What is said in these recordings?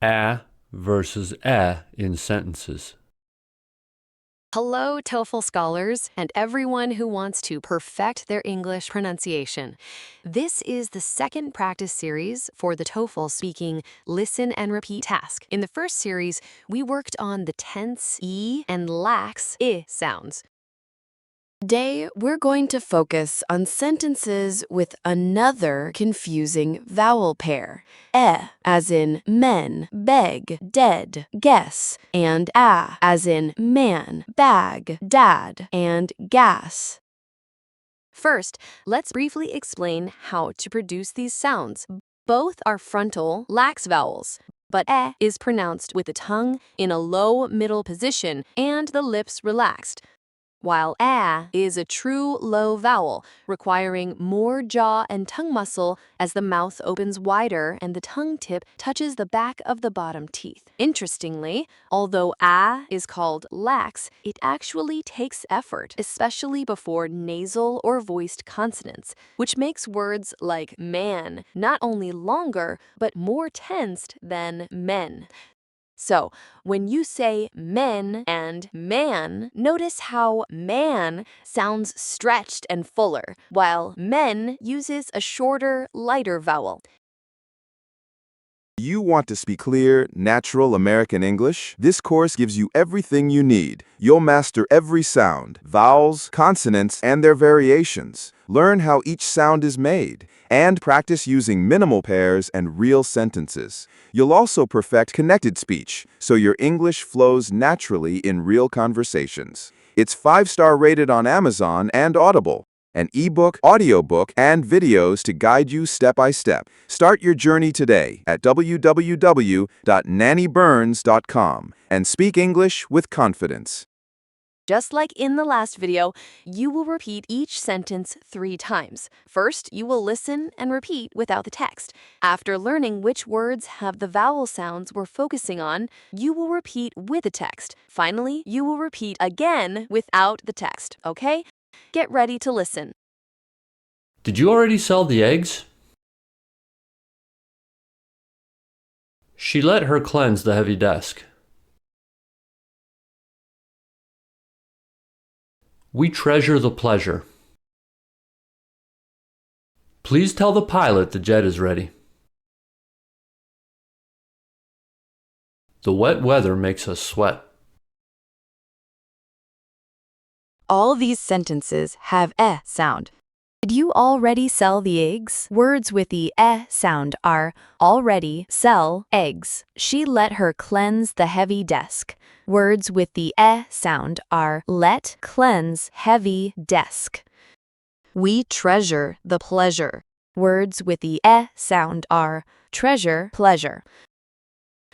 a versus in sentences. Hello, TOEFL scholars, and everyone who wants to perfect their English pronunciation. This is the second practice series for the TOEFL speaking listen and repeat task. In the first series, we worked on the tense E and lax I sounds. Today, we're going to focus on sentences with another confusing vowel pair. As in men, beg, dead, guess, and as in man, bag, dad, and gas. First, let's briefly explain how to produce these sounds. Both are frontal, lax vowels, but is pronounced with the tongue in a low middle position and the lips relaxed, while is a true low vowel, requiring more jaw and tongue muscle as the mouth opens wider and the tongue tip touches the back of the bottom teeth. Interestingly, although is called lax, it actually takes effort, especially before nasal or voiced consonants, which makes words like man not only longer, but more tensed than men. So, when you say men and man, notice how man sounds stretched and fuller, while men uses a shorter, lighter vowel. You want to speak clear, natural American English? This course gives you everything you need. You'll master every sound, vowels, consonants, and their variations. Learn how each sound is made, and practice using minimal pairs and real sentences. You'll also perfect connected speech, so your English flows naturally in real conversations. It's 5-star rated on Amazon and Audible. An ebook, audiobook, and videos to guide you step by step. Start your journey today at www.nannyburns.com and speak English with confidence. Just like in the last video, you will repeat each sentence 3 times. First, you will listen and repeat without the text. After learning which words have the vowel sounds we're focusing on, you will repeat with the text. Finally, you will repeat again without the text, okay? Get ready to listen. Did you already sell the eggs? She let her cleanse the heavy desk. We treasure the pleasure. Please tell the pilot the jet is ready. The wet weather makes us sweat. All these sentences have sound. Did you already sell the eggs? Words with the sound are already, sell, eggs. She let her cleanse the heavy desk. Words with the sound are let, cleanse, heavy, desk. We treasure the pleasure. Words with the sound are treasure, pleasure.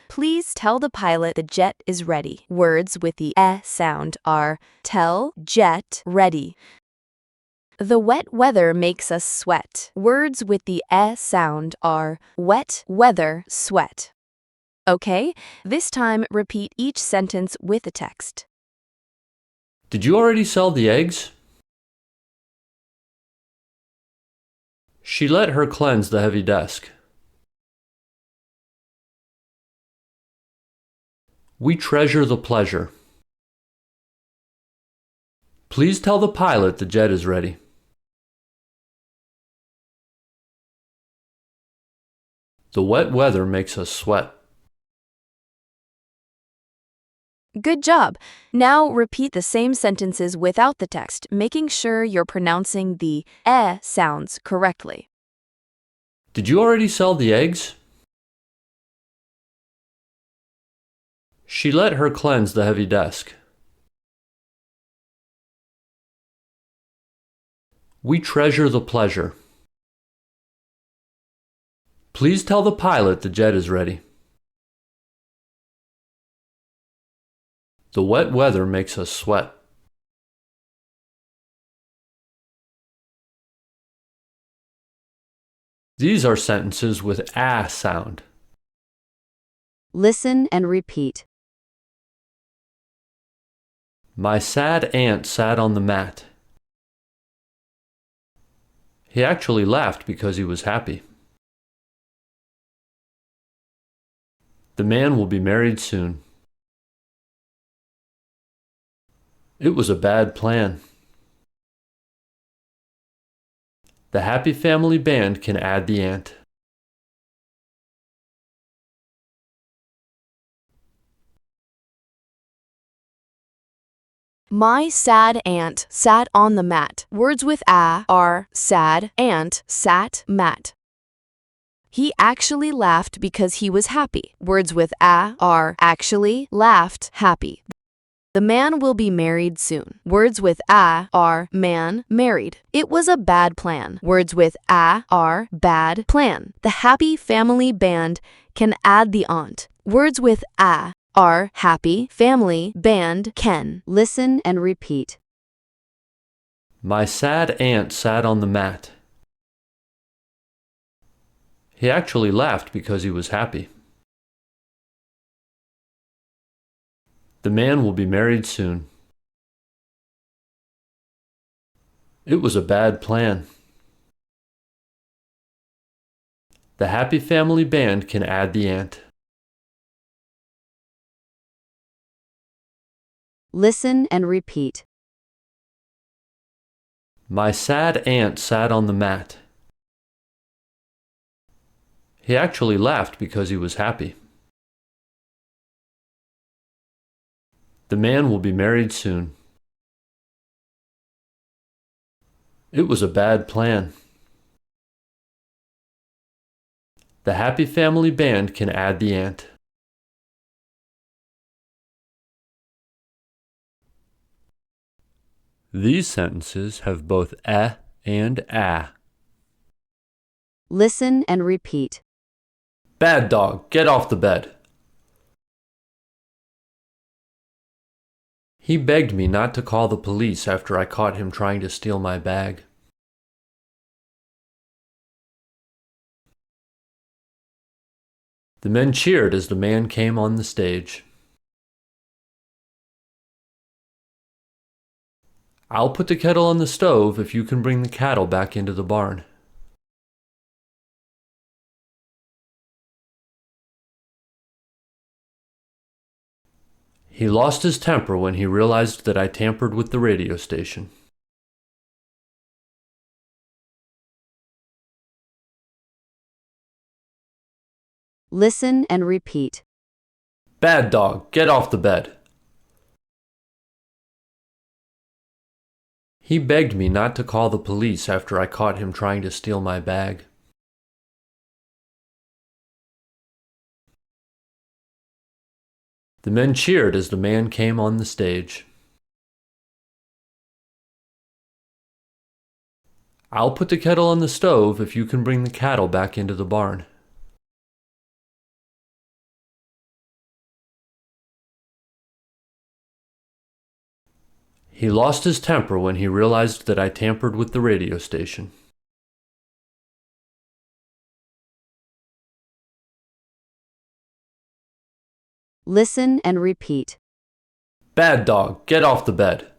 Please tell the pilot the jet is ready. Words with the sound are tell, jet, ready. The wet weather makes us sweat. Words with the sound are wet, weather, sweat. Okay, this time repeat each sentence with the text. Did you already sell the eggs? She let her cleanse the heavy desk. We treasure the pleasure. Please tell the pilot the jet is ready. The wet weather makes us sweat. Good job! Now repeat the same sentences without the text, making sure you're pronouncing the sounds correctly. Did you already sell the eggs? She let her cleanse the heavy desk. We treasure the pleasure. Please tell the pilot the jet is ready. The wet weather makes us sweat. These are sentences with a sound. Listen and repeat. My sad aunt sat on the mat. He actually laughed because he was happy. The man will be married soon. It was a bad plan. The happy family band can add the ant. My sad aunt sat on the mat. Words with a are sad, aunt, sat, mat. He actually laughed because he was happy. Words with a are actually, laughed, happy. The man will be married soon. Words with a are man, married. It was a bad plan. Words with a are bad, plan. The happy family band can add the aunt. Words with a are happy, family, band, can. Listen and repeat. My sad aunt sat on the mat. He actually laughed because he was happy. The man will be married soon. It was a bad plan. The happy family band can add the ant. Listen and repeat. My sad aunt sat on the mat. He actually laughed because he was happy. The man will be married soon. It was a bad plan. The happy family band can add the ant. These sentences have both a and a. Listen and repeat. Bad dog, get off the bed. He begged me not to call the police after I caught him trying to steal my bag. The men cheered as the man came on the stage. I'll put the kettle on the stove if you can bring the cattle back into the barn. He lost his temper when he realized that I tampered with the radio station. Listen and repeat. Bad dog, get off the bed. He begged me not to call the police after I caught him trying to steal my bag. The men cheered as the man came on the stage. I'll put the kettle on the stove if you can bring the cattle back into the barn. He lost his temper when he realized that I tampered with the radio station. Listen and repeat. Bad dog, get off the bed.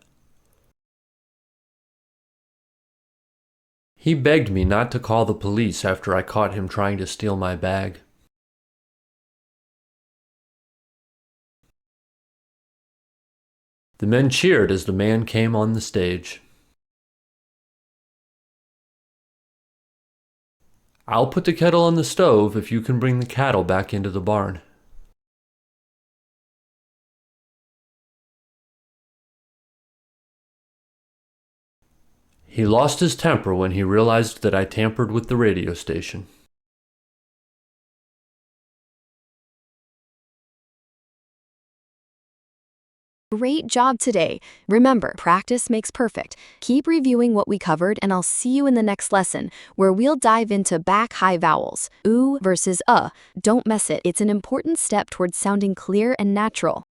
He begged me not to call the police after I caught him trying to steal my bag. The men cheered as the man came on the stage. I'll put the kettle on the stove if you can bring the cattle back into the barn. He lost his temper when he realized that I tampered with the radio station. Great job today. Remember, practice makes perfect. Keep reviewing what we covered, and I'll see you in the next lesson, where we'll dive into back high vowels. Oo versus Don't miss it. It's an important step towards sounding clear and natural.